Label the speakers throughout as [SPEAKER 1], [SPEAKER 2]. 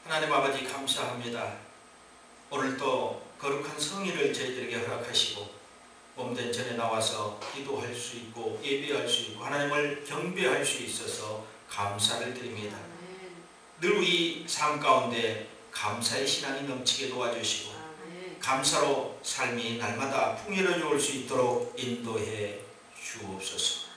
[SPEAKER 1] 하나님 아버지 감사합니다. 오늘도 거룩한 성의를 저희들에게 허락하시고 몸된 전에 나와서 기도할 수 있고 예배할 수 있고 하나님을 경배할 수 있어서 감사를 드립니다. 늘 우리 삶 가운데 감사의 신앙이 넘치게 도와주시고 감사로 삶이 날마다 풍요로워 올 수 있도록 인도해 주옵소서.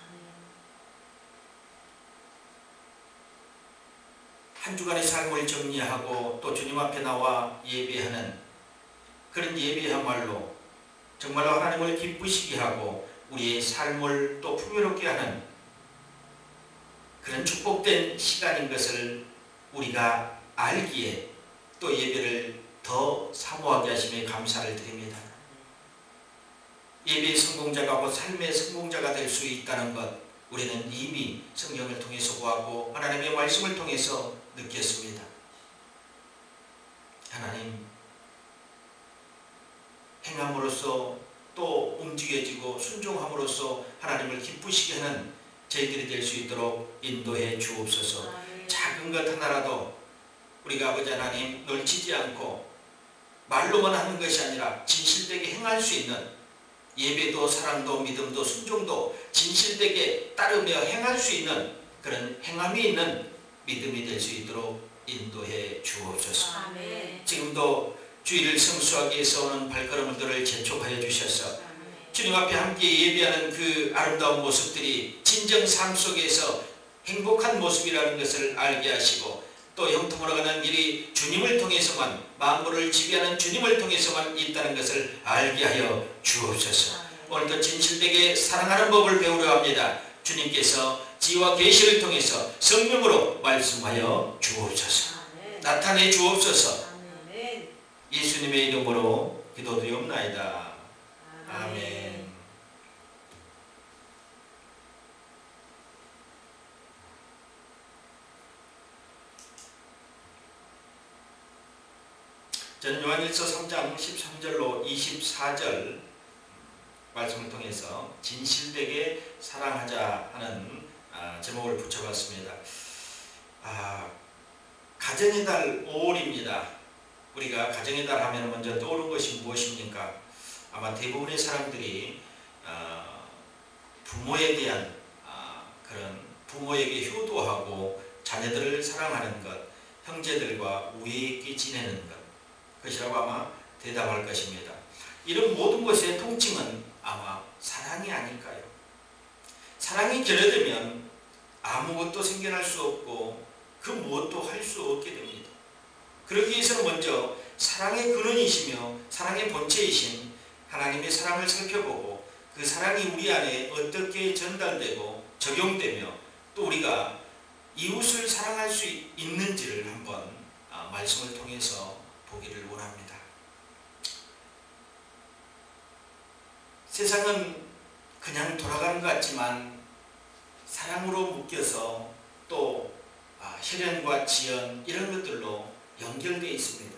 [SPEAKER 1] 한 주간의 삶을 정리하고 또 주님 앞에 나와 예배하는 그런 예배야말로 정말로 하나님을 기쁘시게 하고 우리의 삶을 또 풍요롭게 하는 그런 축복된 시간인 것을 우리가 알기에 또 예배를 더 사모하게 하심에 감사를 드립니다. 예배의 성공자가 곧 삶의 성공자가 될 수 있다는 것 우리는 이미 성경을 통해서 보았고 하나님의 말씀을 통해서 느꼈습니다. 하나님, 행함으로써 또 움직여지고 순종함으로써 하나님을 기쁘시게 하는 저희들이 될 수 있도록 인도해 주옵소서. 작은 것 하나라도 우리가 아버지 하나님 놓치지 않고 말로만 하는 것이 아니라 진실되게 행할 수 있는 예배도 사랑도 믿음도 순종도 진실되게 따르며 행할 수 있는 그런 행함이 있는 믿음이 될 수 있도록 인도해 주옵소서. 지금도 주일을 성수하기 위해서 오는 발걸음들을 재촉하여 주셔서 주님 앞에 함께 예배하는 그 아름다운 모습들이 진정 삶 속에서 행복한 모습이라는 것을 알게 하시고 또 형통으로 가는 길이 주님을 통해서만 만물을 지배하는 주님을 통해서만 있다는 것을 알게 하여 주옵소서. 오늘도 진실되게 사랑하는 법을 배우려 합니다. 주님께서 지와 계시를 통해서 성령으로 말씀하여 주옵소서. 나타내 주옵소서. 예수님의 이름으로 기도드리옵나이다. 아멘. 저는 요한일서 3장 13절로 24절 말씀을 통해서 진실되게 사랑하자 하는 제목을 붙여봤습니다. 가정의 달 5월입니다. 우리가 가정의 달 하면 먼저 떠오르는 것이 무엇입니까? 아마 대부분의 사람들이 부모에 대한 그런 부모에게 효도하고 자녀들을 사랑하는 것, 형제들과 우애 있게 지내는 것이라고 아마 대답할 것입니다. 이런 모든 것의 통칭은 아마 사랑이 아닐까요? 사랑이 결여되면 아무것도 생겨날 수 없고 그 무엇도 할 수 없게 됩니다. 그러기 위해서는 먼저 사랑의 근원이시며 사랑의 본체이신 하나님의 사랑을 살펴보고 그 사랑이 우리 안에 어떻게 전달되고 적용되며 또 우리가 이웃을 사랑할 수 있는지를 한번 말씀을 통해서 보기를 원합니다. 세상은 그냥 돌아가는 것 같지만 사랑으로 묶여서 또 혈연과 지연 이런 것들로 연결되어 있습니다.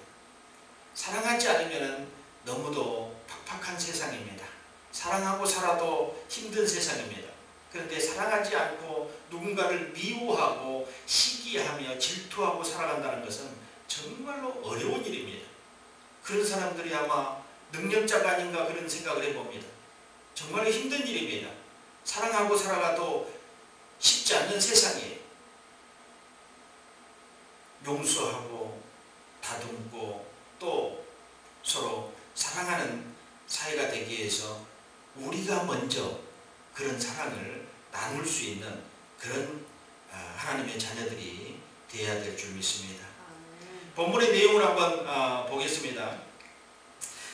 [SPEAKER 1] 사랑하지 않으면 너무도 팍팍한 세상입니다. 사랑하고 살아도 힘든 세상입니다. 그런데 사랑하지 않고 누군가를 미워하고 시기하며 질투하고 살아간다는 것은 정말로 어려운 일입니다. 그런 사람들이 아마 능력자가 아닌가 그런 생각을 해봅니다. 정말로 힘든 일입니다. 사랑하고 살아가도 쉽지 않는 세상이에요. 용서하고 다듬고 또 서로 사랑하는 사회가 되기 위해서 우리가 먼저 그런 사랑을 나눌 수 있는 그런 하나님의 자녀들이 되어야 될 줄 믿습니다. 본문의 내용을 한번 보겠습니다.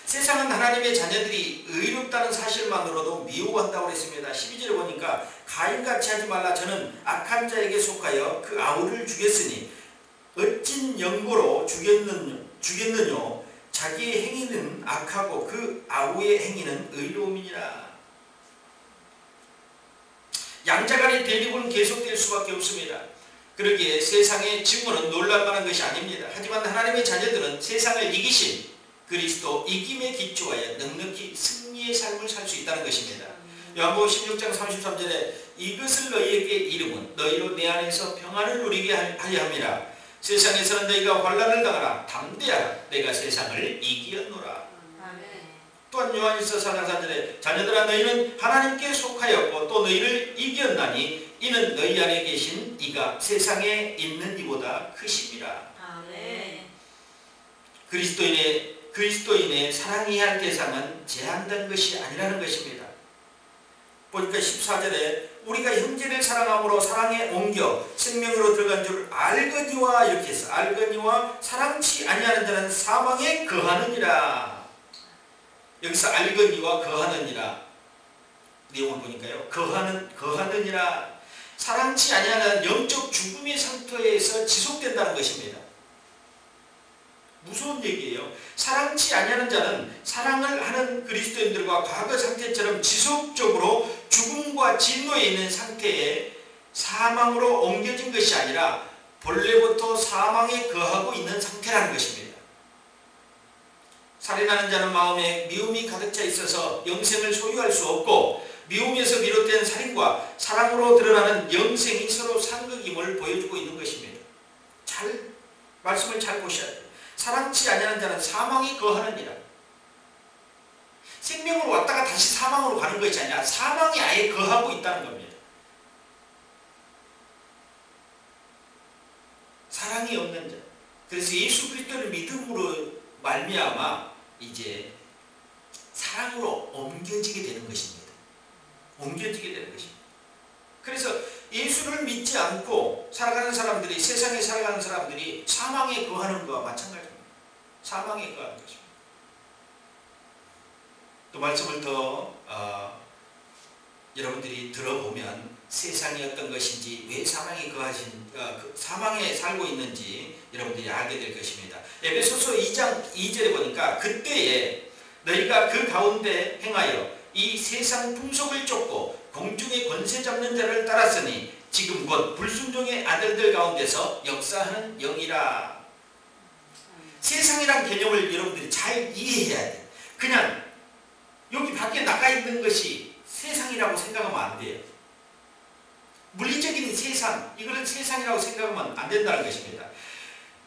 [SPEAKER 1] 세상은 하나님의 자녀들이 의롭다는 사실만으로도 미워한다고 했습니다. 12절에 보니까 가인같이 하지 말라. 저는 악한 자에게 속하여 그 아우를 죽였으니 어찐 연고로 죽였느뇨. 자기의 행위는 악하고 그 아우의 행위는 의로움이니라. 양자간의 대립은 계속될 수밖에 없습니다. 그러기에 세상의 증오는 놀랄만한 것이 아닙니다. 하지만 하나님의 자녀들은 세상을 이기신 그리스도 이김에 기초하여 넉넉히 승리의 삶을 살 수 있다는 것입니다. 요한복음 16장 33절에 이것을 너희에게 이름은 너희로 내 안에서 평안을 누리게 하려 함이라. 세상에서는 너희가 환난을 당하라. 담대하라. 내가 세상을 이기었노라. 또한 요한일서 4장 4절에 자녀들아 너희는 하나님께 속하였고 또 너희를 이겼나니 이는 너희 안에 계신 이가 세상에 있는 이보다 크심이라. 그리스도인의 사랑해야 할 대상은 제한된 것이 아니라는 것입니다. 보니까 14절에 우리가 형제를 사랑함으로 사랑에 옮겨 생명으로 들어간 줄 알거니와 이렇게 해서 알거니와 사랑치 아니하는 자는 사망에 거하느니라. 여기서 알거니와 거하느니라 내용을 보니까요. 거하느니라. 사랑치 아니하는 영적 죽음의 상태에서 지속된다는 것입니다. 무서운 얘기예요. 사랑치 아니하는 자는 사랑을 하는 그리스도인들과 과거 상태처럼 지속적으로 죽음과 진노에 있는 상태에 사망으로 옮겨진 것이 아니라 본래부터 사망에 거하고 있는 상태라는 것입니다. 살인하는 자는 마음에 미움이 가득 차 있어서 영생을 소유할 수 없고 미움에서 비롯된 살인과 사랑으로 드러나는 영생이 서로 상극임을 보여주고 있는 것입니다. 말씀을 잘 보셔야 돼요. 사랑치 아니하는 자는 사망이 거하느니라. 생명으로 왔다가 다시 사망으로 가는 것이 아니라 사망이 아예 거하고 있다는 겁니다. 사랑이 없는 자. 그래서 예수 그리스도를 믿음으로 말미암아 이제 사랑으로 옮겨지게 되는 것입니다. 옮겨지게 되는 것입니다. 그래서 예수를 믿지 않고 살아가는 사람들이, 세상에 살아가는 사람들이 사망에 거하는 것과 마찬가지입니다. 사망에 거하는 것입니다. 또 말씀을 더 여러분들이 들어보면 세상이 어떤 것인지, 왜 사망에 사망에 살고 있는지 여러분들이 알게 될 것입니다. 에베소서 2장 2절에 보니까 그때에 너희가 그 가운데 행하여 이 세상 풍속을 쫓고 공중의 권세 잡는 자를 따랐으니 지금 곧 불순종의 아들들 가운데서 역사하는 영이라. 세상이란 개념을 여러분들이 잘 이해해야 돼요. 그냥 여기 밖에 나가 있는 것이 세상이라고 생각하면 안 돼요. 물리적인 세상, 이거를 세상이라고 생각하면 안 된다는 것입니다.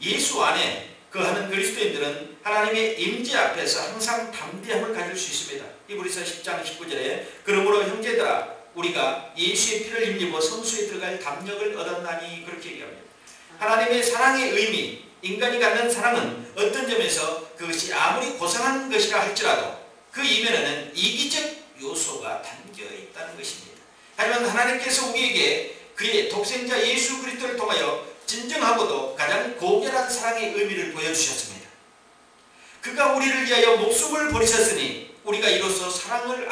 [SPEAKER 1] 예수 안에 거하는 그리스도인들은 하나님의 임재 앞에서 항상 담대함을 가질 수 있습니다. 히브리서 10장 19절에 그러므로 형제들아 우리가 예수의 피를 힘입어 성수에 들어갈 담력을 얻었나니 그렇게 얘기합니다. 하나님의 사랑의 의미, 인간이 갖는 사랑은 어떤 점에서 그것이 아무리 고상한 것이라 할지라도 그 이면에는 이기적 요소가 담겨 있다는 것입니다. 하지만 하나님께서 우리에게 그의 독생자 예수 그리스도를 통하여 진정하고도 가장 고결한 사랑의 의미를 보여주셨습니다. 그가 우리를 위하여 목숨을 버리셨으니 우리가 이로써 사랑을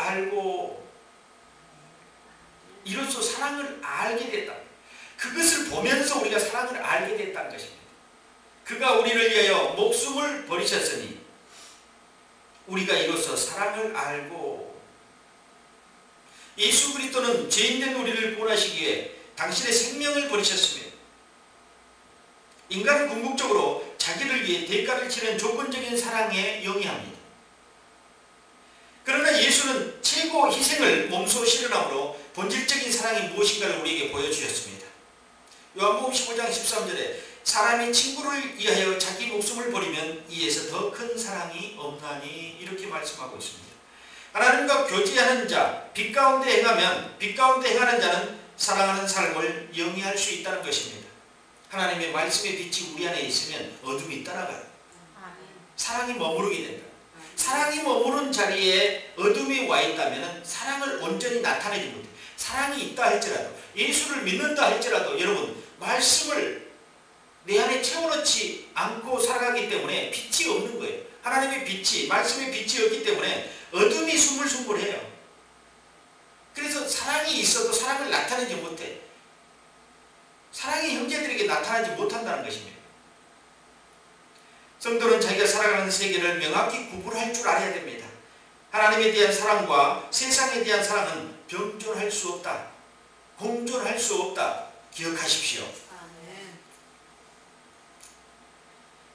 [SPEAKER 1] 알게 됐다. 그것을 보면서 우리가 사랑을 알게 됐다는 것입니다. 그가 우리를 위하여 목숨을 버리셨으니 우리가 이로써 사랑을 알고. 예수 그리스도는 죄인된 우리를 구원하시기 위해 당신의 생명을 버리셨습니다. 인간은 궁극적으로 자기를 위해 대가를 치는 조건적인 사랑에 영위합니다. 그러나 예수는 최고 희생을 몸소 실현함으로 본질적인 사랑이 무엇인가를 우리에게 보여주셨습니다. 요한복음 15장 13절에 사람이 친구를 위하여 자기 목숨을 버리면 이에서 더 큰 사랑이 없나니 이렇게 말씀하고 있습니다. 하나님과 교제하는 자, 빛 가운데 행하는 자는 사랑하는 삶을 영위할 수 있다는 것입니다. 하나님의 말씀의 빛이 우리 안에 있으면 어둠이 떠나가요. 사랑이 머무르게 된다. 사랑이 머무른 자리에 어둠이 와 있다면 사랑을 온전히 나타내지 못해요. 사랑이 있다 할지라도, 예수를 믿는다 할지라도 여러분 말씀을 내 안에 채워넣지 않고 살아가기 때문에 빛이 없는 거예요. 하나님의 빛이, 말씀의 빛이 없기 때문에 어둠이 스물스물해요. 그래서 사랑이 있어도 사랑을 나타내지 못해. 사랑이 형제들에게 나타나지 못한다는 것입니다. 성도는 자기가 살아가는 세계를 명확히 구분할 줄 알아야 됩니다. 하나님에 대한 사랑과 세상에 대한 사랑은 병존할 수 없다. 공존할 수 없다. 기억하십시오. 아멘.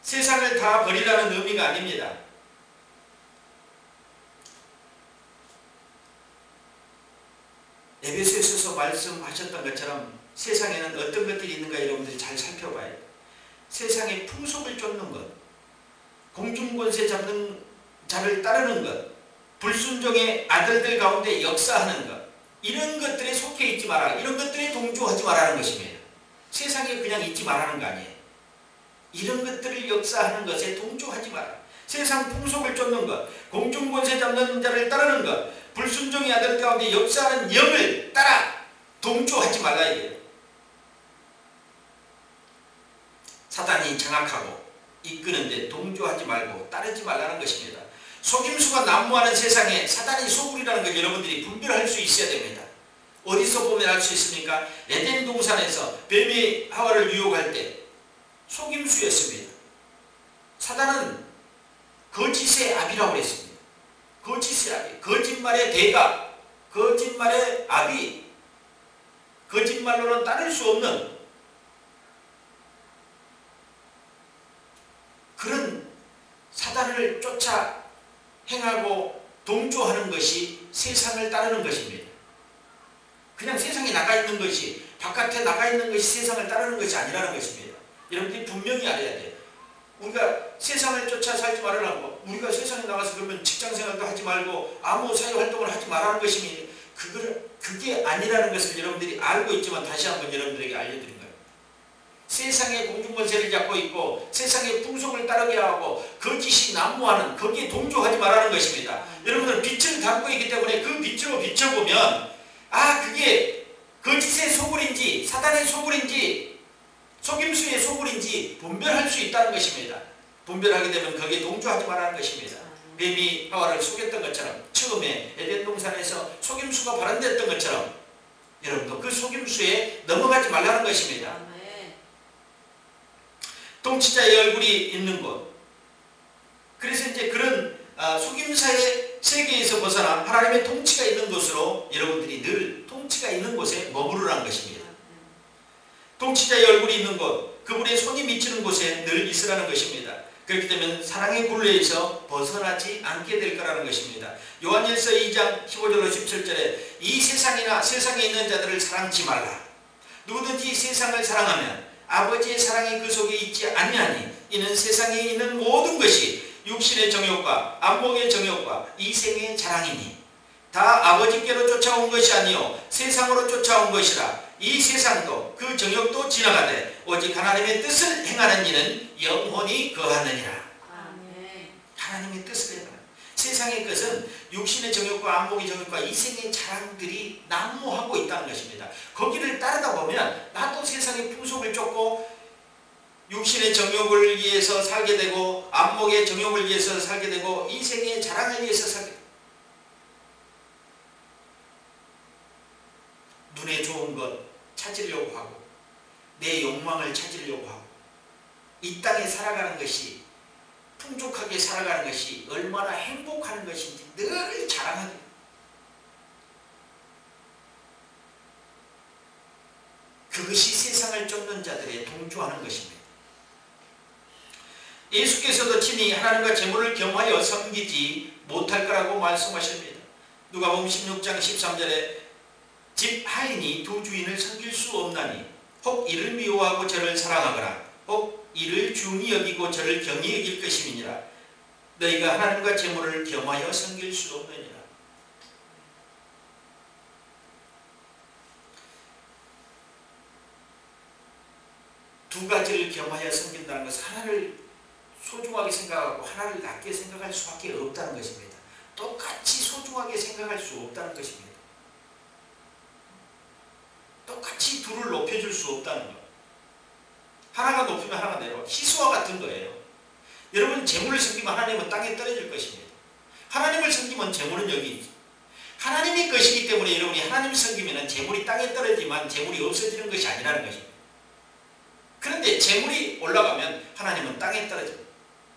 [SPEAKER 1] 세상을 다 버리라는 의미가 아닙니다. 에베소서에서 말씀하셨던 것처럼 세상에는 어떤 것들이 있는가 여러분들이 잘 살펴봐야 돼요. 세상의 풍속을 쫓는 것, 공중권세 잡는 자를 따르는 것, 불순종의 아들들 가운데 역사하는 것, 이런 것들에 속해 있지 마라. 이런 것들에 동조하지 말라는 것입니다. 세상에 그냥 있지 말라는 거 아니에요. 이런 것들을 역사하는 것에 동조하지 마라. 세상 풍속을 쫓는 것, 공중권세 잡는 자를 따르는 것, 불순종의 아들 가운데 역사하는 영을 따라 동조하지 말라 이게요. 사단이 장악하고 이끄는데 동조하지 말고 따르지 말라는 것입니다. 속임수가 난무하는 세상에 사단이 소굴이라는 걸 여러분들이 분별할 수 있어야 됩니다. 어디서 보면 알 수 있습니까? 에덴 동산에서 뱀이 하와를 유혹할 때 속임수였습니다. 사단은 거짓의 압이라고 했습니다. 거짓의 압이, 거짓말의 대가, 거짓말의 압이, 거짓말로는 따를 수 없는 그런 사단을 쫓아 행하고 동조하는 것이 세상을 따르는 것입니다. 그냥 세상에 나가 있는 것이, 바깥에 나가 있는 것이 세상을 따르는 것이 아니라는 것입니다. 여러분들이 분명히 알아야 돼요. 우리가 세상을 쫓아 살지 말으라고, 우리가 세상에 나가서 그러면 직장생활도 하지 말고 아무 사회활동을 하지 말라는 것입니다. 그게 아니라는 것을 여러분들이 알고 있지만 다시 한번 여러분들에게 알려드린 거예요. 세상의 공중권세를 잡고 있고 세상의 풍속을 따르게 하고 거짓이 난무하는, 거기에 동조하지 말라는 것입니다. 여러분들은 빛을 담고 있기 때문에 그 빛으로 비춰보면 그게 거짓의 소굴인지 사단의 소굴인지 속임수의 소굴인지 분별할 수 있다는 것입니다. 분별하게 되면 거기에 동조하지 말라는 것입니다. 뱀이 하와를 속였던 것처럼, 처음에 에덴 동산에서 속임수가 발현됐던 것처럼 여러분도 그 속임수에 넘어가지 말라는 것입니다. 통치자의 얼굴이 있는 곳, 그래서 이제 그런 속임사의 세계에서 벗어나 하나님의 통치가 있는 곳으로 여러분들이 늘 통치가 있는 곳에 머무르라는 것입니다. 통치자의 얼굴이 있는 곳, 그분의 손이 미치는 곳에 늘 있으라는 것입니다. 그렇기 때문에 사랑의 굴레에서 벗어나지 않게 될 거라는 것입니다. 요한일서 2장 15절로 17절에 이 세상이나 세상에 있는 자들을 사랑치 말라. 누구든지 세상을 사랑하면 아버지의 사랑이 그 속에 있지 아니하니 이는 세상에 있는 모든 것이 육신의 정욕과 안목의 정욕과 이생의 자랑이니 다 아버지께로 쫓아온 것이 아니요 세상으로 쫓아온 것이라. 이 세상도 그 정욕도 지나가되 오직 하나님의 뜻을 행하는 이는 영원히 거하느니라. 아멘. 하나님의 뜻을 행하는, 세상의 것은 육신의 정욕과 안목의 정욕과 이생의 자랑들이 난무하고 있다는 것입니다. 거기를 따르다 보면 나도 세상의 풍속을 쫓고 육신의 정욕을 위해서 살게 되고 안목의 정욕을 위해서 살게 되고 이생의 자랑을 위해서 살게 되고 눈에 좋은 것 찾으려고 하고 내 욕망을 찾으려고 하고 이 땅에 살아가는 것이, 풍족하게 살아가는 것이 얼마나 행복한 것인지 늘 자랑하게, 그것이 세상을 쫓는 자들의 동조하는 것입니다. 예수께서도 친히 하나님과 재물을 겸하여 섬기지 못할 거라고 말씀하십니다. 누가복음 16장 13절에 집 하인이 두 주인을 섬길 수 없나니 혹 이를 미워하고 저를 사랑하거나 혹 이를 중히 여기고 저를 경히 여길 것임이니라. 너희가 하나님과 재물을 겸하여 섬길 수 없느니라. 두 가지를 겸하여 섬긴다는 것은 하나를 소중하게 생각하고 하나를 낮게 생각할 수밖에 없다는 것입니다. 똑같이 소중하게 생각할 수 없다는 것입니다. 똑같이 둘을 높여줄 수 없다는 것. 하나가 높으면 하나가 내려와. 희수와 같은 거예요. 여러분 재물을 섬기면 하나님은 땅에 떨어질 것입니다. 하나님을 섬기면 재물은 여기 있죠. 하나님의 것이기 때문에 여러분이 하나님을 섬기면 재물이 땅에 떨어지만 재물이 없어지는 것이 아니라는 것입니다. 그런데 재물이 올라가면 하나님은 땅에 떨어집니다.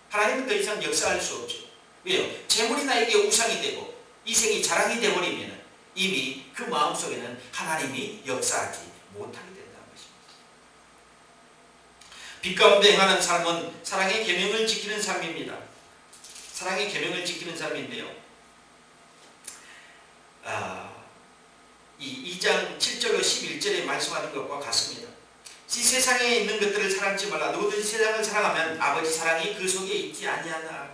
[SPEAKER 1] 하나님은 더 이상 역사할 수 없죠. 왜요? 재물이 나에게 우상이 되고 이생이 자랑이 되어버리면 이미 그 마음속에는 하나님이 역사하지 못하게 된다는 것입니다. 빛 가운데 행하는 삶은 사랑의 계명을 지키는 삶입니다. 사랑의 계명을 지키는 삶인데요. 이 2장 7절로 11절에 말씀하는 것과 같습니다. 세상에 있는 것들을 사랑지 말라. 누구든지 세상을 사랑하면 아버지 사랑이 그 속에 있지 아니하나.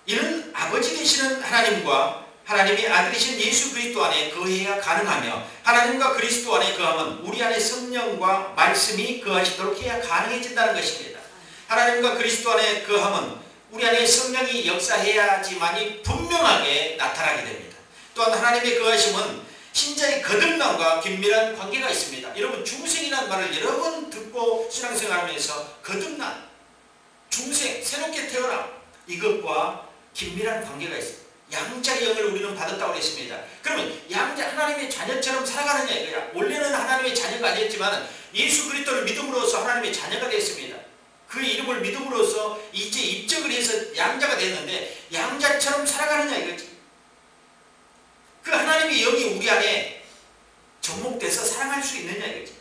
[SPEAKER 1] 이는 아버지 되시는 하나님과 하나님의 아들이신 예수 그리스도 안에 거해야 가능하며 하나님과 그리스도 안에 거하면 우리 안에 성령과 말씀이 거하시도록 해야 가능해진다는 것입니다. 하나님과 그리스도 안에 거하면 우리 안에 성령이 역사해야지만이 분명하게 나타나게 됩니다. 또한 하나님의 거하심은 신자의 거듭남과 긴밀한 관계가 있습니다. 여러분 중생이라는 말을 여러 번 듣고 신앙생활하면서 거듭남, 중생, 새롭게 태어남 이것과 긴밀한 관계가 있습니다. 양자의 영을 우리는 받았다고 했습니다. 그러면 양자 하나님의 자녀처럼 살아가느냐 이거야. 원래는 하나님의 자녀가 아니었지만 예수 그리스도를 믿음으로써 하나님의 자녀가 됐습니다. 그 이름을 믿음으로써 이제 입적을 해서 양자가 됐는데 양자처럼 살아가느냐 이거지. 그 하나님의 영이 우리 안에 접목돼서 사랑할 수 있느냐 이거지.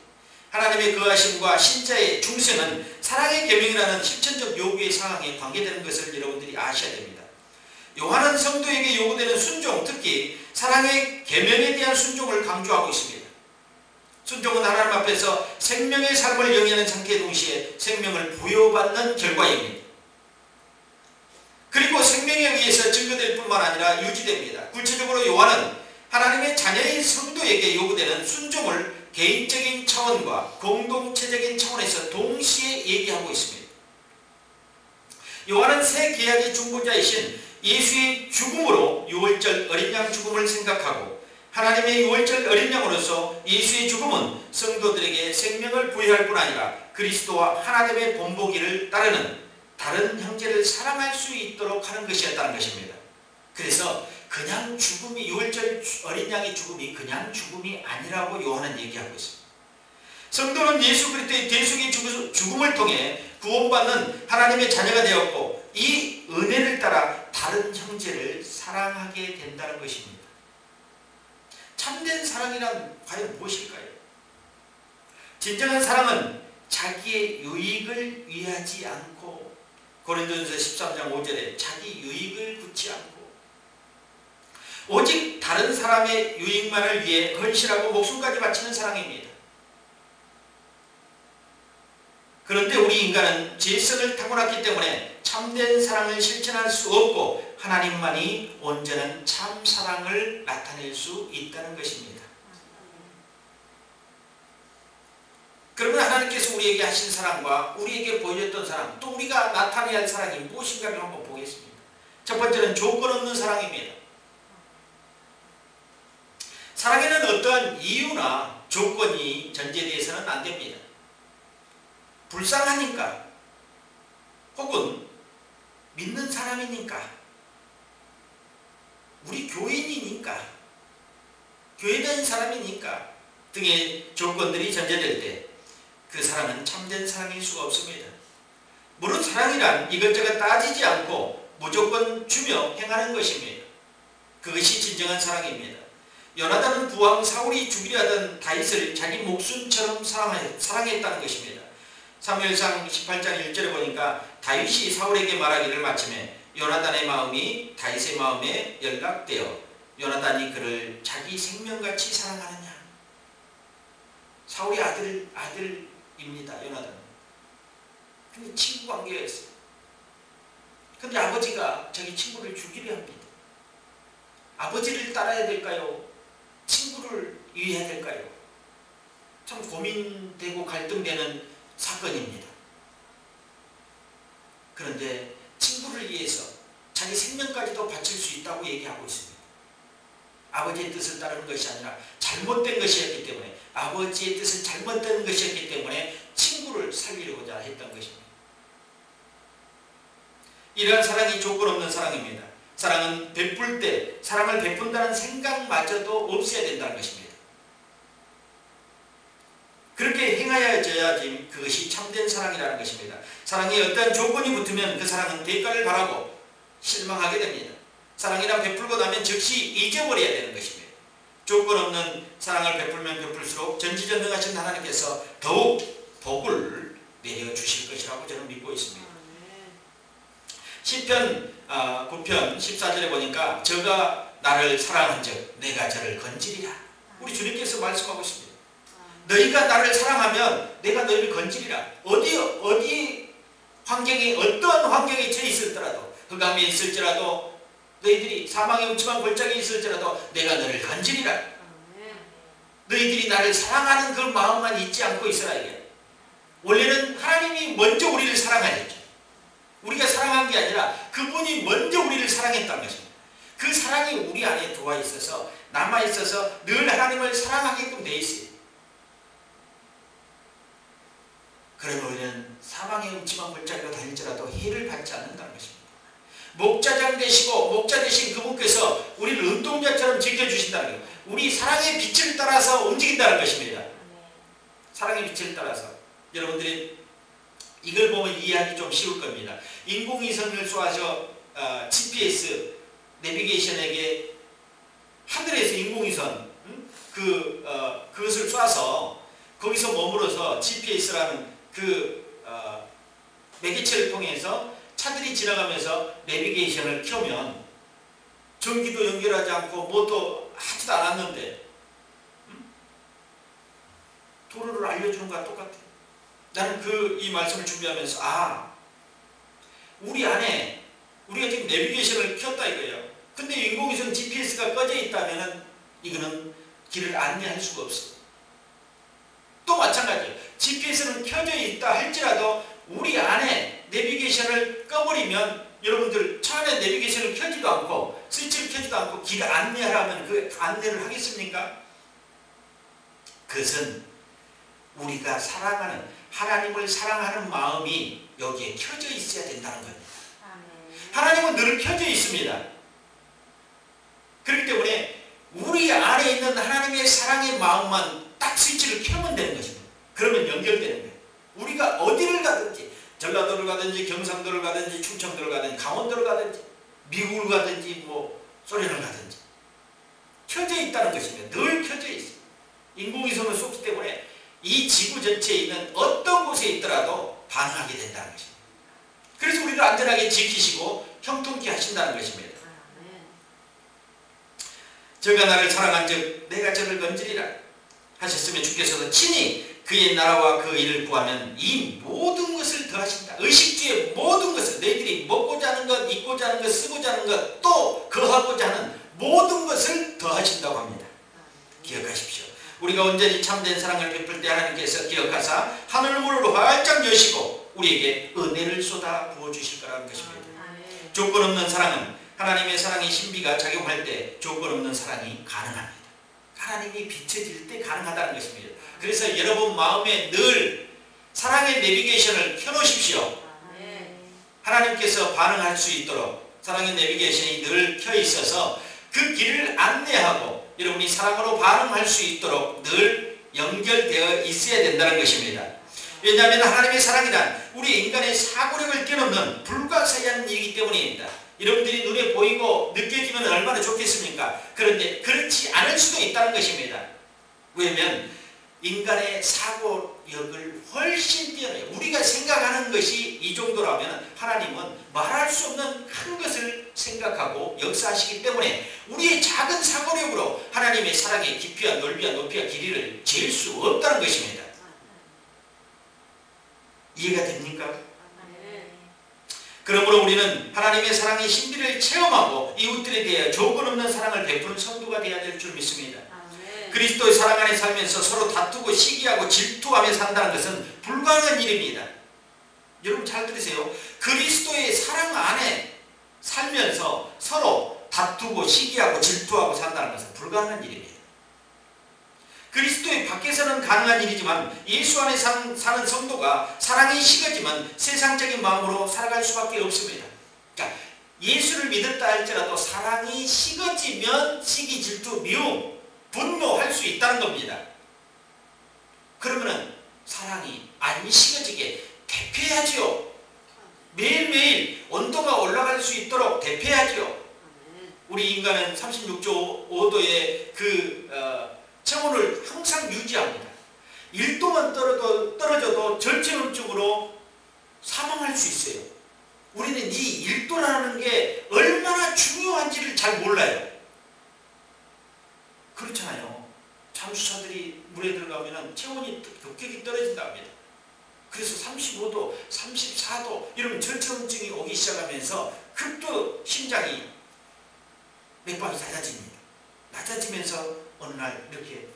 [SPEAKER 1] 하나님의 거하심과 신자의 중생은 사랑의 계명이라는 실천적 요구의 상황에 관계되는 것을 여러분들이 아셔야 됩니다. 요한은 성도에게 요구되는 순종, 특히 사랑의 계명에 대한 순종을 강조하고 있습니다. 순종은 하나님 앞에서 생명의 삶을 영위하는 상태의 동시에 생명을 부여받는 결과입니다. 그리고 생명에 의해서 증거될 뿐만 아니라 유지됩니다. 구체적으로 요한은 하나님의 자녀인 성도에게 요구되는 순종을 개인적인 차원과 공동체적인 차원에서 동시에 얘기하고 있습니다. 요한은 새 계약의 중보자이신 예수의 죽음으로 유월절 어린 양 죽음을 생각하고 하나님의 유월절 어린 양으로서 예수의 죽음은 성도들에게 생명을 부여할 뿐 아니라 그리스도와 하나님의 본보기를 따르는 다른 형제를 사랑할 수 있도록 하는 것이었다는 것입니다. 그래서 그냥 죽음이 유월절 어린 양의 죽음이 그냥 죽음이 아니라고 요한은 얘기하고 있습니다. 성도는 예수 그리스도의 대속의 죽음을 통해 구원받는 하나님의 자녀가 되었고 이 은혜를 따라 다른 형제를 사랑하게 된다는 것입니다. 참된 사랑이란 과연 무엇일까요? 진정한 사랑은 자기의 유익을 위하지 않고 고린도전서 13장 5절에 자기 유익을 굳지 않고 오직 다른 사람의 유익만을 위해 헌신하고 목숨까지 바치는 사랑입니다. 그런데 우리 인간은 죄성을 타고났기 때문에 참된 사랑을 실천할 수 없고 하나님만이 온전한 참 사랑을 나타낼 수 있다는 것입니다. 그러면 하나님께서 우리에게 하신 사랑과 우리에게 보여줬던 사랑, 또 우리가 나타내야 할 사랑이 무엇인가를 한번 보겠습니다. 첫 번째는 조건 없는 사랑입니다. 사랑에는 어떠한 이유나 조건이 전제되어서는 안 됩니다. 불쌍하니까 혹은 믿는 사람이니까 우리 교인이니까 교회 다닌 사람이니까 등의 조건들이 전제될 때 그 사랑은 참된 사랑일 수가 없습니다. 물론 사랑이란 이것저것 따지지 않고 무조건 주며 행하는 것입니다. 그것이 진정한 사랑입니다. 요나단은 부왕 사울이 죽이려 하던 다윗을 자기 목숨처럼 사랑했다는 것입니다. 사무엘상 18장 1절에 보니까 다윗이 사울에게 말하기를 마침에 요나단의 마음이 다윗의 마음에 연락되어 요나단이 그를 자기 생명같이 사랑하느냐. 사울의 아들입니다. 요나단은. 근데 친구 관계가 있어요. 근데 아버지가 자기 친구를 죽이려 합니다. 아버지를 따라야 될까요? 친구를 위해야 될까요? 참 고민되고 갈등되는 사건입니다. 그런데 친구를 위해서 자기 생명까지도 바칠 수 있다고 얘기하고 있습니다. 아버지의 뜻을 따르는 것이 아니라 잘못된 것이었기 때문에 아버지의 뜻은 잘못된 것이었기 때문에 친구를 살리려고자 했던 것입니다. 이러한 사랑이 조건 없는 사랑입니다. 사랑은 베풀 때 사랑을 베푼다는 생각마저도 없어야 된다는 것입니다. 그렇게 행하여져야지 그것이 참된 사랑이라는 것입니다. 사랑에 어떠한 조건이 붙으면 그 사랑은 대가를 바라고 실망하게 됩니다. 사랑이란 베풀고 나면 즉시 잊어버려야 되는 것입니다. 조건 없는 사랑을 베풀면 베풀수록 전지전능하신 하나님께서 더욱 복을 내려주실 것이라고 저는 믿고 있습니다. 시편 9편 14절에 보니까 저가 나를 사랑한 적 내가 저를 건지리라. 우리 주님께서 말씀하고 있습니다. 너희가 나를 사랑하면 내가 너희를 건지리라. 어디 환경이 어떤 환경에 처해 있을지라도 흑암에 있을지라도 너희들이 사망의 음침한 골짜기에 있을지라도 내가 너를 건지리라. 너희들이 나를 사랑하는 그 마음만 잊지 않고 있으라. 이게 원래는 하나님이 먼저 우리를 사랑하셨죠. 우리가 사랑한 게 아니라 그분이 먼저 우리를 사랑했다는 것입니다. 그 사랑이 우리 안에 들어와 있어서 남아 있어서 늘 하나님을 사랑하게끔 돼 있어요. 그러면 우리는 사망의 음침한 골짜기로 다닐지라도 해를 받지 않는다는 것입니다. 목자장 되시고 목자 되신 그분께서 우리를 눈동자처럼 지켜주신다는 거예요. 우리 사랑의 빛을 따라서 움직인다는 것입니다. 사랑의 빛을 따라서. 여러분들이 이걸 보면 이해하기 좀 쉬울 겁니다. 인공위성을 쏘아서 GPS 내비게이션에게 하늘에서 인공위성 그것을 쏴서 거기서 머물러서 GPS라는 매개체를 통해서 차들이 지나가면서 내비게이션을 켜면 전기도 연결하지 않고 뭐도 하지도 않았는데 도로를 알려주는 것과 똑같아요. 나는 이 말씀을 준비하면서 우리 안에 우리가 지금 내비게이션을 켰다 이거예요. 근데 인공위성 GPS가 꺼져 있다면 이거는 길을 안내할 수가 없어요. 또 마찬가지예요. GPS는 켜져 있다 할지라도 우리 안에 내비게이션을 꺼버리면 여러분들 차 안에 내비게이션을 켜지도 않고 스위치를 켜지도 않고 길을 안내하라면 그 안내를 하겠습니까? 그것은 우리가 사랑하는 하나님을 사랑하는 마음이 여기에 켜져 있어야 된다는 겁니다. 하나님은 늘 켜져 있습니다. 그렇기 때문에 우리 안에 있는 하나님의 사랑의 마음만 딱 스위치를 켜면 되는 것입니다. 그러면 연결되는 거예요. 우리가 어디를 가든지 전라도를 가든지 경상도를 가든지 충청도를 가든지 강원도를 가든지 미국을 가든지 소련을 가든지 켜져 있다는 것입니다. 늘 켜져 있어요. 인공위성을 쏘기 때문에 이 지구 전체에 있는 어떤 곳에 있더라도 반응하게 된다는 것입니다. 그래서 우리를 안전하게 지키시고 형통케 하신다는 것입니다. 저가 나를 사랑한 즉 내가 저를 건지리라 하셨으면 주께서도 친히 그의 나라와 그 일을 구하면 이 모든 것을 더하신다. 의식주의 모든 것을 너희들이 먹고자 하는 것, 입고자 하는 것, 쓰고자 하는 것, 또 거하고자 하는 모든 것을 더하신다고 합니다. 기억하십시오. 우리가 온전히 참된 사랑을 베풀 때 하나님께서 기억하사 하늘문을 활짝 여시고 우리에게 은혜를 쏟아 부어주실 거라는 것입니다. 조건 없는 사랑은 하나님의 사랑의 신비가 작용할 때 조건 없는 사랑이 가능합니다. 하나님이 비춰질 때 가능하다는 것입니다. 그래서 여러분 마음에 늘 사랑의 내비게이션을 켜놓으십시오. 하나님께서 반응할 수 있도록 사랑의 내비게이션이 늘 켜 있어서 그 길을 안내하고 여러분이 사랑으로 반응할 수 있도록 늘 연결되어 있어야 된다는 것입니다. 왜냐하면 하나님의 사랑이란 우리 인간의 사고력을 뛰어넘는 불가사의한 일이기 때문입니다. 여러분들이 눈에 보이고 느껴지면 얼마나 좋겠습니까? 그런데 그렇지 않을 수도 있다는 것입니다. 왜냐하면 인간의 사고력을 훨씬 뛰어나요. 우리가 생각하는 것이 이 정도라면 하나님은 말할 수 없는 큰 것을 생각하고 역사하시기 때문에 우리의 작은 사고력으로 하나님의 사랑의 깊이와 넓이와 높이와 길이를 잴 수 없다는 것입니다. 이해가 됩니까? 그러므로 우리는 하나님의 사랑의 신비를 체험하고 이웃들에 대해 조건 없는 사랑을 베푸는 성도가 되어야 될 줄 믿습니다. 그리스도의 사랑 안에 살면서 서로 다투고 시기하고 질투하며 산다는 것은 불가능한 일입니다. 여러분 잘 들으세요. 그리스도의 사랑 안에 살면서 서로 다투고 시기하고 질투하고 산다는 것은 불가능한 일입니다. 그리스도의 밖에서는 가능한 일이지만 예수 안에 사는 성도가 사랑이 식어지면 세상적인 마음으로 살아갈 수밖에 없습니다. 그러니까 예수를 믿었다 할지라도 사랑이 식어지면 시기, 질투, 미움, 분노할 수 있다는 겁니다. 그러면 사랑이 안 식어지게 대표해야지요. 매일매일 온도가 올라갈 수 있도록 대표해야지요. 우리 인간은 36조 5도의 체온을 항상 유지합니다. 1도만 떨어져도 절체온증으로 사망할 수 있어요. 우리는 이 1도라는 게 얼마나 중요한지를 잘 몰라요. 그렇잖아요. 참 잠수사들이 물에 들어가면 체온이 급격히 떨어진다고 합니다. 그래서 35도, 34도 이러면 저체온증이 오기 시작하면서 극도 심장이 맥박이 낮아집니다. 낮아지면서 어느 날 이렇게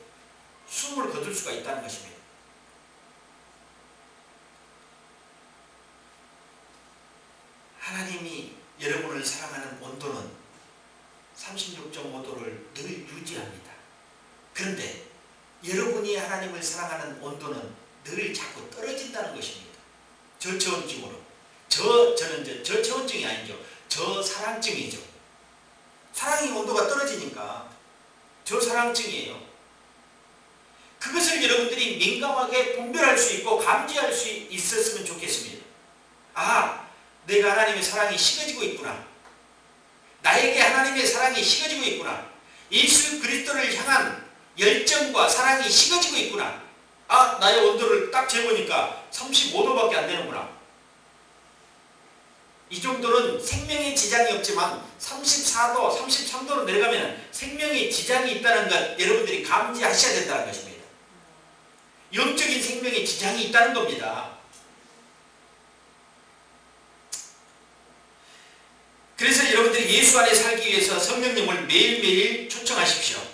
[SPEAKER 1] 숨을 거둘 수가 있다는 것입니다. 하나님이 여러분을 사랑하는 온도는 36.5도를 늘 유지합니다. 그런데 여러분이 하나님을 사랑하는 온도는 늘 자꾸 떨어진다는 것입니다. 저체온증으로. 저는 저체온증이 아니죠. 저사랑증이죠. 사랑의 온도가 떨어지니까 저사랑증이에요. 그것을 여러분들이 민감하게 분별할 수 있고 감지할 수 있었으면 좋겠습니다. 아, 내가 하나님의 사랑이 식어지고 있구나. 나에게 하나님의 사랑이 식어지고 있구나. 예수 그리스도를 향한 열정과 사랑이 식어지고 있구나. 아, 나의 온도를 딱 재보니까 35도밖에 안 되는구나. 이 정도는 생명에 지장이 없지만 34도, 33도로 내려가면 생명에 지장이 있다는 것 여러분들이 감지하셔야 된다는 것입니다. 영적인 생명에 지장이 있다는 겁니다. 그래서 여러분들이 예수 안에 살기 위해서 성령님을 매일매일 초청하십시오.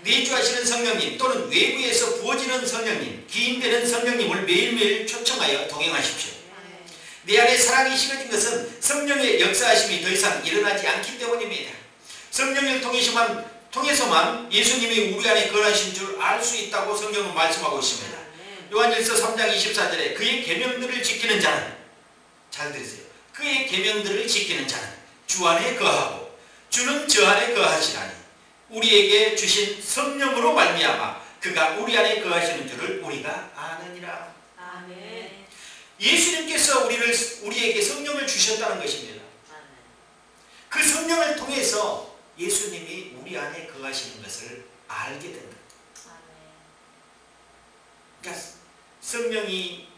[SPEAKER 1] 내주하시는 성령님 또는 외부에서 부어지는 성령님, 기인되는 성령님을 매일매일 초청하여 동행하십시오. 내 안에 사랑이 식어진 것은 성령의 역사하심이 더 이상 일어나지 않기 때문입니다. 성령을 통해서만 예수님이 우리 안에 거하신 줄 알 수 있다고 성경은 말씀하고 있습니다. 요한일서 3장 24절에 그의 계명들을 지키는 자는, 잘 들으세요, 그의 계명들을 지키는 자는 주 안에 거하고 주는 저 안에 거하시나니 우리에게 주신 성령으로 말미암아 그가 우리 안에 거하시는 줄을 우리가 아느니라. 아멘. 예수님께서 우리에게 성령을 주셨다는 것입니다. 그 성령을 통해서 예수님이 우리 안에 거하시는 것을 알게 된다. 그러니까 성령이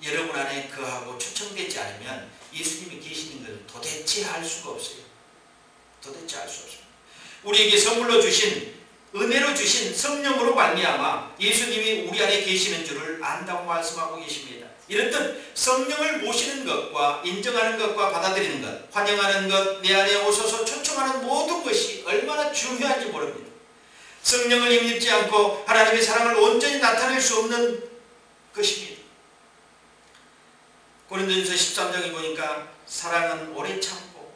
[SPEAKER 1] 여러분 안에 거하고 초청되지 않으면 예수님이 계시는 것을 도대체 알 수가 없어요. 도대체 알 수 없습니다. 우리에게 선물로 주신, 은혜로 주신 성령으로 말미암아 예수님이 우리 안에 계시는 줄을 안다고 말씀하고 계십니다. 이렇듯 성령을 모시는 것과 인정하는 것과 받아들이는 것, 환영하는 것, 내 안에 오소서 초청하는 모든 것이 얼마나 중요한지 모릅니다. 성령을 힘입지 않고 하나님의 사랑을 온전히 나타낼 수 없는 것입니다. 고린도전서 13장에 보니까 사랑은 오래 참고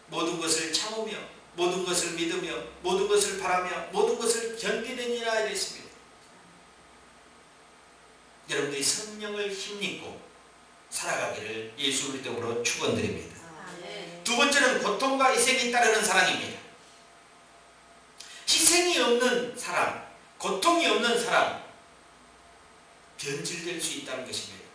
[SPEAKER 1] 모든 것을 참으며 모든 것을 믿으며 모든 것을 바라며 모든 것을 견디느니라 이랬습니다. 여러분들이 성령을 힘입고 살아가기를 예수 그리스도로 축원드립니다. 두 번째는 고통과 희생이 따르는 사랑입니다. 희생이 없는 사랑, 고통이 없는 사랑, 변질될 수 있다는 것입니다.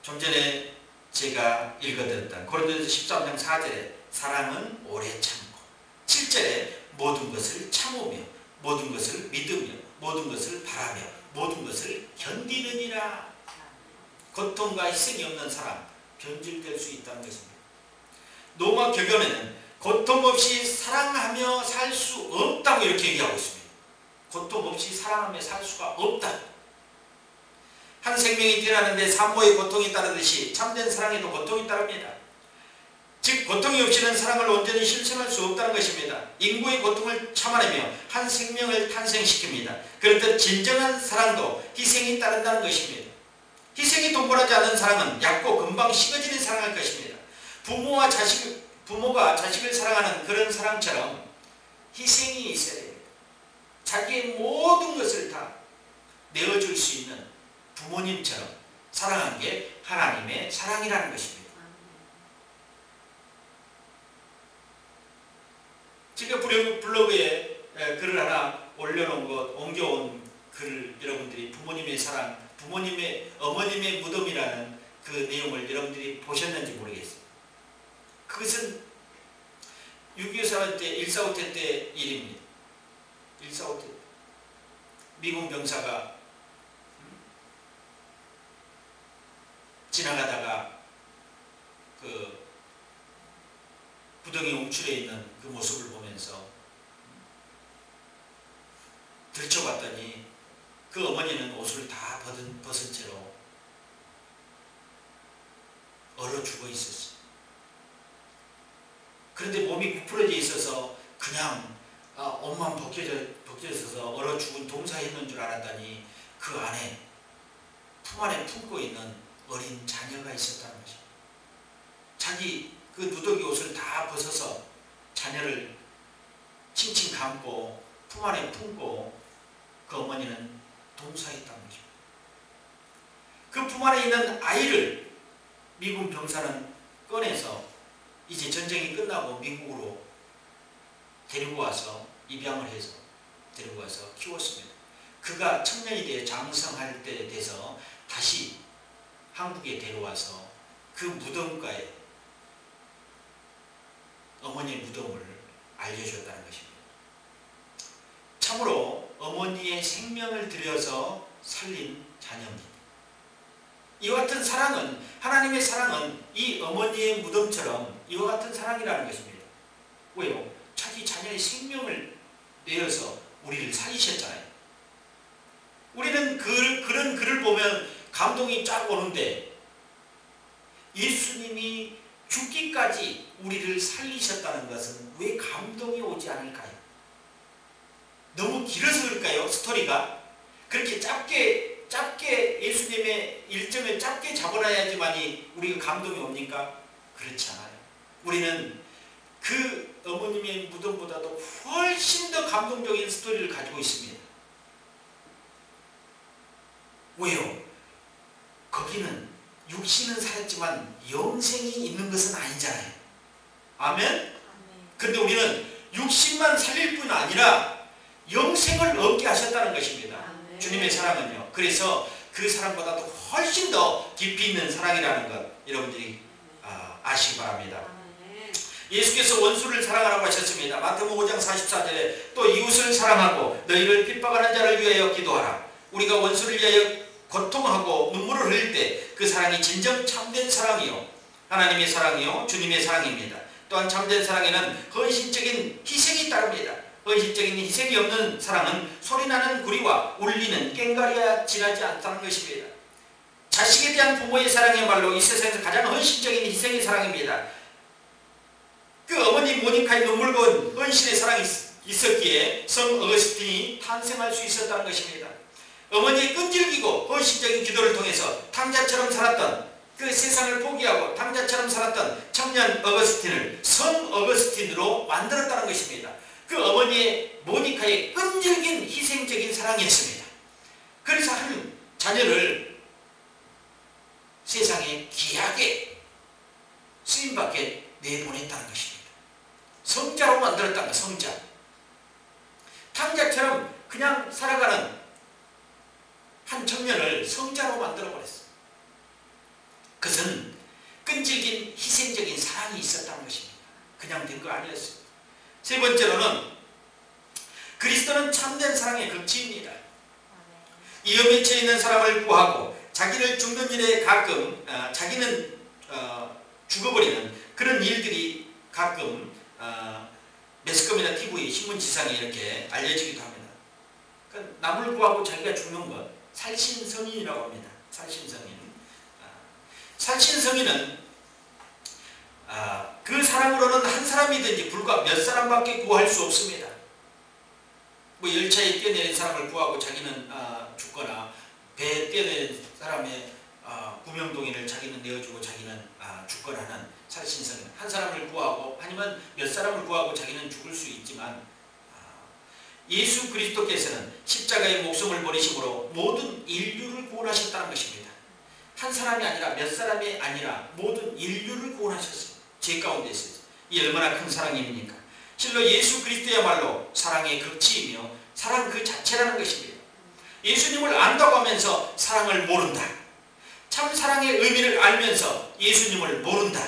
[SPEAKER 1] 좀 전에 제가 읽어드렸던 고린도전서 13장 4절에 사랑은 오래 참고, 7절에 모든 것을 참으며 모든 것을 믿으며 모든 것을 바라며 모든 것을 견디느니라. 고통과 희생이 없는 사랑, 변질될 수 있다는 것입니다. 로마 교교는 고통 없이 사랑하며 살 수 없다고 이렇게 얘기하고 있습니다. 고통 없이 사랑하며 살 수가 없다. 한 생명이 태어나는데 산모의 고통이 따르듯이 참된 사랑에도 고통이 따릅니다. 즉 고통이 없이는 사랑을 온전히 실천할 수 없다는 것입니다. 인구의 고통을 참아내며 한 생명을 탄생시킵니다. 그렇듯 진정한 사랑도 희생이 따른다는 것입니다. 희생이 동반하지 않는 사랑은 얕고 금방 식어지는 사랑일 것입니다. 부모가 자식을 사랑하는 그런 사랑처럼 희생이 있어야 됩니다. 자기의 모든 것을 다 내어줄 수 있는 부모님처럼 사랑하는 게 하나님의 사랑이라는 것입니다. 제가 블로그에 글을 하나 올려놓은 것, 옮겨온 글을 여러분들이 부모님의 사랑, 어머님의 무덤이라는 그 내용을 여러분들이 보셨는지 모르겠어요. 그것은 6.25 사건 때, 1.45 때 일입니다. 1.45 때. 미군 병사가 지나가다가 그 구덩이 움츠려 있는 그 모습을 보면서 들춰봤더니 그 어머니는 옷을 다 벗은 채로 얼어 죽어 있었어요. 그런데 몸이 부풀어져 있어서 그냥 옷만 벗겨져 있어서 얼어 죽은 동사했는 줄 알았더니 그 안에 품 안에 품고 있는 어린 자녀가 있었다는 것입니다. 자기 그 누더기 옷을 다 벗어서 자녀를 칭칭 감고 품 안에 품고 그 어머니는 동사했다는 것입니다. 그 품 안에 있는 아이를 미군 병사는 꺼내서 이제 전쟁이 끝나고 미국으로 데리고 와서 입양을 해서 데리고 와서 키웠습니다. 그가 청년이 되어 장성할 때 돼서 다시 한국에 데려와서 그 무덤가에 어머니의 무덤을 알려줬다는 것입니다. 참으로 어머니의 생명을 들여서 살린 자녀입니다. 이와 같은 사랑은, 하나님의 사랑은 이 어머니의 무덤처럼 이와 같은 사랑이라는 것입니다. 왜요? 자기 자녀의 생명을 내어서 우리를 살리셨잖아요. 우리는 그런 글을 보면 감동이 쫙 오는데 예수님이 죽기까지 우리를 살리셨다는 것은 왜 감동이 오지 않을까요? 너무 길어서 그럴까요? 스토리가? 그렇게 짧게 예수님의 일정을 짧게 잡아놔야지만이 우리가 감동이 옵니까? 그렇지 않아요. 우리는 그 어머님의 무덤보다도 훨씬 더 감동적인 스토리를 가지고 있습니다. 왜요? 거기는 육신은 살았지만 영생이 있는 것은 아니잖아요. 아멘? 그런데 우리는 육신만 살릴 뿐 아니라 영생을 얻게 하셨다는 것입니다. 주님의 사랑은요. 그래서 그 사랑보다도 훨씬 더 깊이 있는 사랑이라는 것 여러분들이 아시기 바랍니다. 예수께서 원수를 사랑하라고 하셨습니다. 마태복음 5장 44절에 또 이웃을 사랑하고 너희를 핍박하는 자를 위하여 기도하라. 우리가 원수를 위하여 고통하고 눈물을 흘릴 때 그 사랑이 진정 참된 사랑이요 하나님의 사랑이요 주님의 사랑입니다. 또한 참된 사랑에는 헌신적인 희생이 따릅니다. 헌신적인 희생이 없는 사랑은 소리나는 구리와 울리는 꽹과리와 지나지 않다는 것입니다. 자식에 대한 부모의 사랑이야말로 이 세상에서 가장 헌신적인 희생의 사랑입니다. 그 어머니 모니카의 눈물겨운 헌신의 사랑이 있었기에 성 어거스틴이 탄생할 수 있었다는 것입니다. 어머니의 끈질기고 헌신적인 기도를 통해서 탕자처럼 살았던 그 세상을 포기하고 탕자처럼 살았던 청년 어거스틴을 성 어거스틴으로 만들었다는 것입니다. 그 어머니의 모니카의 끈질긴 희생적인 사랑이었습니다. 그래서 한 자녀를 세상에 귀하게 쓰임받게 내보냈다는 것입니다. 성자로 만들었다는 것, 성자. 탕자처럼 그냥 살아가는 한 청년을 성자로 만들어버렸어요. 그것은 끈질긴 희생적인 사랑이 있었다는 것입니다. 그냥 된 거 아니었어요. 세 번째로는 그리스도는 참된 사랑의 극치입니다. 위험에 처해 있는 사람을 구하고 자기를 죽는 일에 가끔 자기는 죽어버리는 그런 일들이 가끔 매스컴이나 TV, 신문지상에 이렇게 알려지기도 합니다. 그러니까 남을 구하고 자기가 죽는 것, 살신성인이라고 합니다. 살신성인. 살신성인은 그 사람으로는 한 사람이든지 불과 몇 사람밖에 구할 수 없습니다. 뭐 열차에 뛰어내린 사람을 구하고 자기는 죽거나 배에 뛰어내린 사람의 구명동인을 자기는 내어주고 자기는 죽거나 하는 살신성인. 한 사람을 구하고 아니면 몇 사람을 구하고 자기는 죽을 수 있지만 예수 그리스도께서는 십자가의 목숨을 버리심으로 모든 인류를 구원하셨다는 것입니다. 한 사람이 아니라 몇 사람이 아니라 모든 인류를 구원하셨어요. 죄 가운데 있어요. 이 얼마나 큰 사랑입니까? 실로 예수 그리스도야말로 사랑의 극치이며 사랑 그 자체라는 것입니다. 예수님을 안다고 하면서 사랑을 모른다. 참 사랑의 의미를 알면서 예수님을 모른다.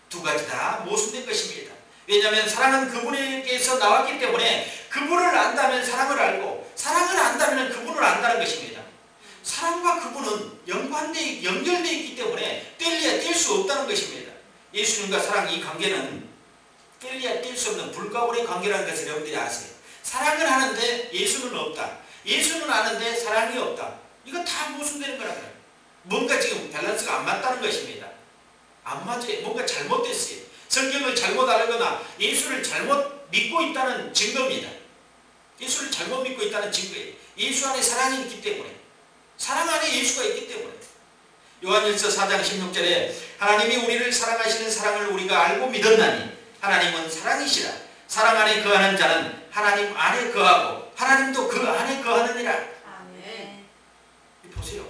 [SPEAKER 1] 두 가지 다 모순된 것입니다. 왜냐하면 사랑은 그분에게서 나왔기 때문에 그분을 안다면 사랑을 알고 사랑을 안다면 그분을 안다는 것입니다. 사랑과 그분은 연결되어 있기 때문에 뗄래야 뗄 수 없다는 것입니다. 예수님과 사랑 이 관계는 뗄래야 뗄 수 없는 불가분의 관계라는 것을 여러분들이 아세요. 사랑을 하는데 예수는 없다. 예수는 아는데 사랑이 없다. 이거 다 모순되는 거라고요. 뭔가 지금 밸런스가 안 맞다는 것입니다. 안 맞아요. 뭔가 잘못됐어요. 성경을 잘못 알거나 예수를 잘못 믿고 있다는 증거입니다. 예수를 잘못 믿고 있다는 증거예요. 예수 안에 사랑이 있기 때문에, 사랑 안에 예수가 있기 때문에. 요한일서 4장 16절에 하나님이 우리를 사랑하시는 사랑을 우리가 알고 믿었나니 하나님은 사랑이시라. 사랑 안에 거하는 자는 하나님 안에 거하고 하나님도 그 안에 거하느니라.
[SPEAKER 2] 아멘.
[SPEAKER 1] 보세요.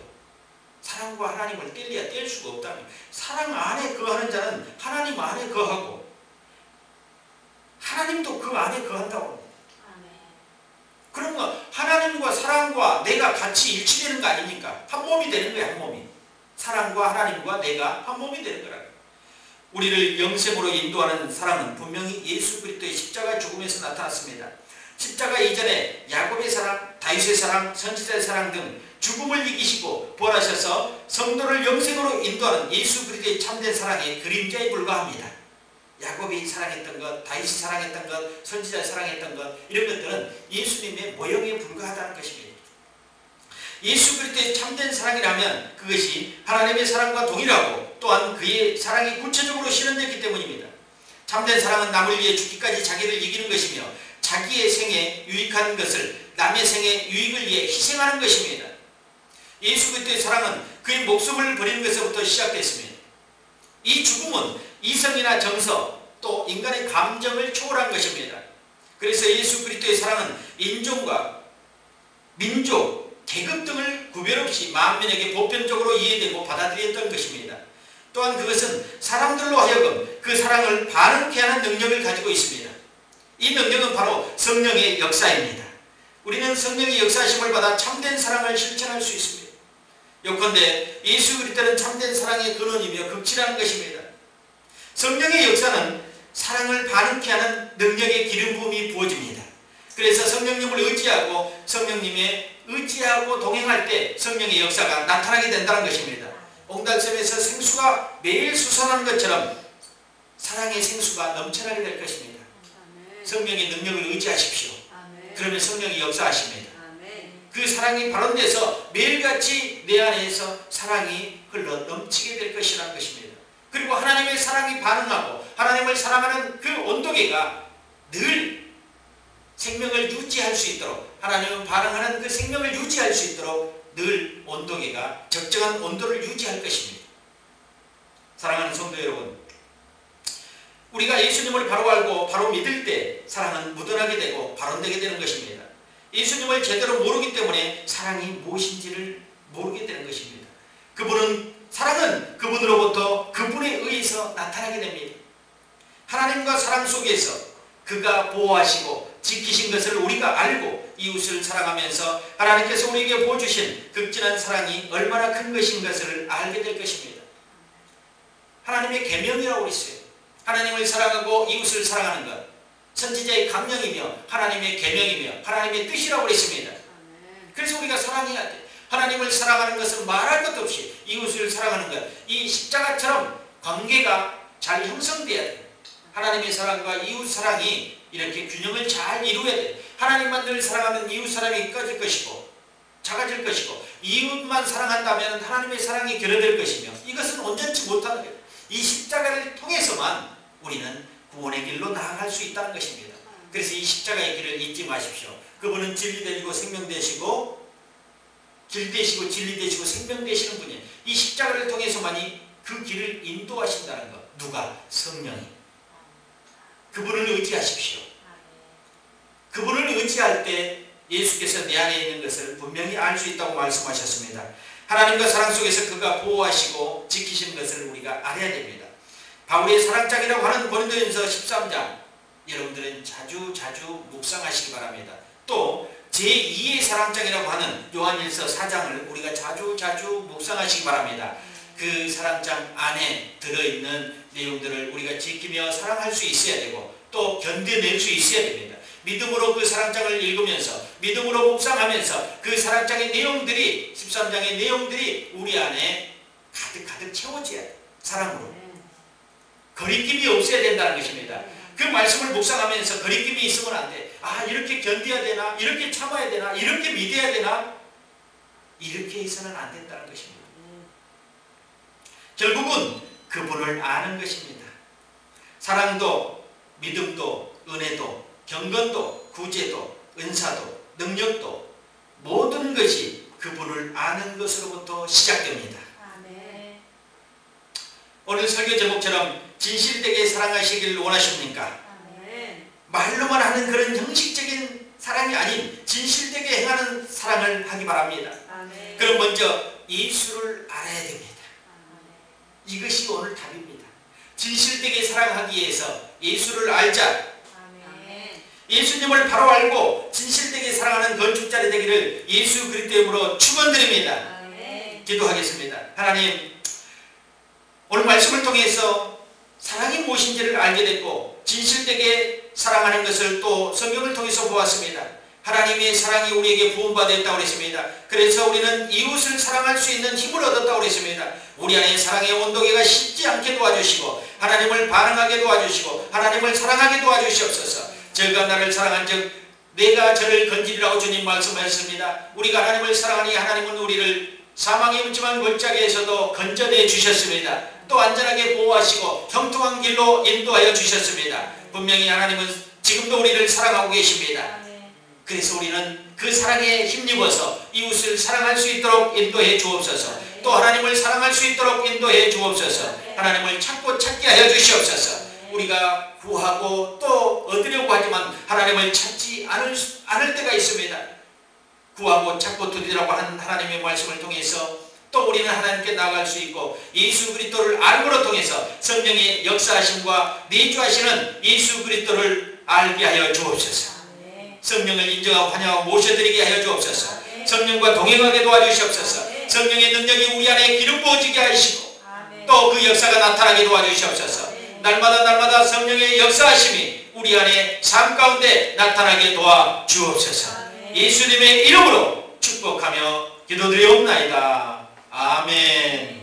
[SPEAKER 1] 사랑과 하나님을 뗄 수가 없다면, 사랑 안에 거하는 자는 하나님 안에 거하고 하나님도 그 안에 거한다고 합니다. 그러면 하나님과 사랑과 내가 같이 일치되는 거 아닙니까? 한 몸이 되는 거예요. 한 몸이. 사랑과 하나님과 내가 한 몸이 되는 거라고. 우리를 영생으로 인도하는 사랑은 분명히 예수 그리스도의 십자가 죽음에서 나타났습니다. 십자가 이전에 야곱의 사랑, 다윗의 사랑, 선지자의 사랑 등 죽음을 이기시고 부활하셔서 성도를 영생으로 인도하는 예수 그리스도의 참된 사랑의 그림자에 불과합니다. 야곱이 사랑했던 것, 다윗이 사랑했던 것, 선지자가 사랑했던 것, 이런 것들은 예수님의 모형에 불과하다는 것입니다. 예수 그리스도의 참된 사랑이라면 그것이 하나님의 사랑과 동일하고 또한 그의 사랑이 구체적으로 실현됐기 때문입니다. 참된 사랑은 남을 위해 죽기까지 자기를 이기는 것이며 자기의 생에 유익한 것을 남의 생에 유익을 위해 희생하는 것입니다. 예수 그리스도의 사랑은 그의 목숨을 버리는 것에서부터 시작됐습니다. 이 죽음은 이성이나 정서 또 인간의 감정을 초월한 것입니다. 그래서 예수 그리스도의 사랑은 인종과 민족, 계급 등을 구별 없이 만민에게 보편적으로 이해되고 받아들였던 것입니다. 또한 그것은 사람들로 하여금 그 사랑을 반응케 하는 능력을 가지고 있습니다. 이 능력은 바로 성령의 역사입니다. 우리는 성령의 역사심을 받아 참된 사랑을 실천할 수 있습니다. 요컨대 예수 그리스도는 참된 사랑의 근원이며 극치라는 것입니다. 성령의 역사는 사랑을 반응케 하는 능력의 기름 부음이 부어집니다. 그래서 성령님을 의지하고 성령님의 의지하고 동행할 때 성령의 역사가 나타나게 된다는 것입니다. 옹달샘에서 생수가 매일 솟아나는 것처럼 사랑의 생수가 넘쳐나게 될 것입니다. 성령의 능력을 의지하십시오. 그러면 성령이 역사하십니다. 그 사랑이 발원돼서 매일같이 내 안에서 사랑이 흘러 넘치게 될 것이라는 것입니다. 그리고 하나님의 사랑이 반응하고 하나님을 사랑하는 그 온도계가 늘 생명을 유지할 수 있도록, 하나님은 반응하는 그 생명을 유지할 수 있도록 늘 온도계가 적정한 온도를 유지할 것입니다. 사랑하는 성도 여러분, 우리가 예수님을 바로 알고 바로 믿을 때 사랑은 묻어나게 되고 발원되게 되는 것입니다. 예수님을 제대로 모르기 때문에 사랑이 무엇인지를 모르게 되는 것입니다. 사랑은 그분으로부터 그분에 의해서 나타나게 됩니다. 하나님과 사랑 속에서 그가 보호하시고 지키신 것을 우리가 알고 이웃을 사랑하면서 하나님께서 우리에게 보여주신 극진한 사랑이 얼마나 큰 것인 것을 알게 될 것입니다. 하나님의 계명이라고 했어요. 하나님을 사랑하고 이웃을 사랑하는 것, 선지자의 강령이며 하나님의 계명이며 하나님의 뜻이라고 했습니다. 그래서 우리가 사랑해야 돼. 하나님을 사랑하는 것은 말할 것도 없이 이웃을 사랑하는 것, 이 십자가처럼 관계가 잘 형성돼야 돼. 하나님의 사랑과 이웃 사랑이 이렇게 균형을 잘 이루어야 돼. 하나님만 늘 사랑하면 이웃 사랑이 꺼질 것이고 작아질 것이고, 이웃만 사랑한다면 하나님의 사랑이 결여될 것이며, 이것은 온전치 못하는 거예요. 이 십자가를 통해서만 우리는 구원의 길로 나아갈 수 있다는 것입니다. 그래서 이 십자가의 길을 잊지 마십시오. 그분은 진리 되시고 생명 되시고 길 되시고 진리 되시고 생명 되시는 분이에요. 이 십자가를 통해서만이 그 길을 인도하신다는 것. 누가? 성령이. 그분을 의지하십시오. 그분을 의지할 때 예수께서 내 안에 있는 것을 분명히 알 수 있다고 말씀하셨습니다. 하나님과 사랑 속에서 그가 보호하시고 지키시는 것을 우리가 알아야 됩니다. 바울의 사랑장이라고 하는 고린도전서 13장, 여러분들은 자주 묵상하시기 바랍니다. 또 제2의 사랑장이라고 하는 요한일서 4장을 우리가 자주 묵상하시기 바랍니다. 그 사랑장 안에 들어있는 내용들을 우리가 지키며 사랑할 수 있어야 되고 또 견뎌낼 수 있어야 됩니다. 믿음으로 그 사랑장을 읽으면서 믿음으로 묵상하면서 그 사랑장의 내용들이, 13장의 내용들이 우리 안에 가득 채워져야 돼요. 사랑으로. 거리낌이 없어야 된다는 것입니다. 그 말씀을 묵상하면서 거리낌이 있으면 안 돼. 아, 이렇게 견뎌야 되나? 이렇게 참아야 되나? 이렇게 믿어야 되나? 이렇게 해서는 안 된다는 것입니다. 결국은 그분을 아는 것입니다. 사랑도, 믿음도, 은혜도, 경건도, 구제도, 은사도, 능력도 모든 것이 그분을 아는 것으로부터 시작됩니다.
[SPEAKER 2] 아멘.
[SPEAKER 1] 오늘 설교 제목처럼 진실되게 사랑하시길 원하십니까?
[SPEAKER 2] 아멘.
[SPEAKER 1] 말로만 하는 그런 형식적인 사랑이 아닌 진실되게 행하는 사랑을 하기 바랍니다.
[SPEAKER 2] 아멘.
[SPEAKER 1] 그럼 먼저 예수를 알아야 됩니다.
[SPEAKER 2] 아멘.
[SPEAKER 1] 이것이 오늘 답입니다. 진실되게 사랑하기 위해서 예수를 알자.
[SPEAKER 2] 아멘.
[SPEAKER 1] 예수님을 바로 알고 진실되게 사랑하는 건축자리 되기를 예수 그리스도의 이름으로 축원드립니다.
[SPEAKER 2] 아멘.
[SPEAKER 1] 기도하겠습니다. 하나님, 오늘 말씀을 통해서 사랑이 무엇인지를 알게 됐고 진실되게 사랑하는 것을 또 성경을 통해서 보았습니다. 하나님의 사랑이 우리에게 부음받았다고 그랬습니다. 그래서 우리는 이웃을 사랑할 수 있는 힘을 얻었다고 그랬습니다. 우리 안에 사랑의 온도계가 식지 않게 도와주시고 하나님을 반응하게 도와주시고 하나님을 사랑하게 도와주시옵소서. 저가 나를 사랑한 즉 내가 저를 건지리라고 주님 말씀하셨습니다. 우리가 하나님을 사랑하니 하나님은 우리를 사망의 묻지만 골짜기에서도 건져내 주셨습니다. 또 안전하게 보호하시고 형통한 길로 인도하여 주셨습니다. 분명히 하나님은 지금도 우리를 사랑하고 계십니다. 그래서 우리는 그 사랑에 힘입어서 이웃을 사랑할 수 있도록 인도해 주옵소서. 또 하나님을 사랑할 수 있도록 인도해 주옵소서. 하나님을 찾고 찾게 하여 주시옵소서. 우리가 구하고 또 얻으려고 하지만 하나님을 찾지 않을 때가 있습니다. 구하고 찾고 두드리라고 하는 하나님의 말씀을 통해서 또 우리는 하나님께 나아갈 수 있고 예수 그리스도를 알므로 통해서 성령의 역사하심과 내주하시는 예수 그리스도를 알게 하여 주옵소서. 성령을 인정하고 환영하고 모셔드리게 하여 주옵소서. 성령과 동행하게 도와주시옵소서. 성령의 능력이 우리 안에 기름 부어지게 하시고 또 그 역사가 나타나게 도와주시옵소서. 날마다 성령의 역사하심이 우리 안에 삶 가운데 나타나게 도와주옵소서. 예수님의 이름으로 축복하며 기도드리옵나이다. 아멘.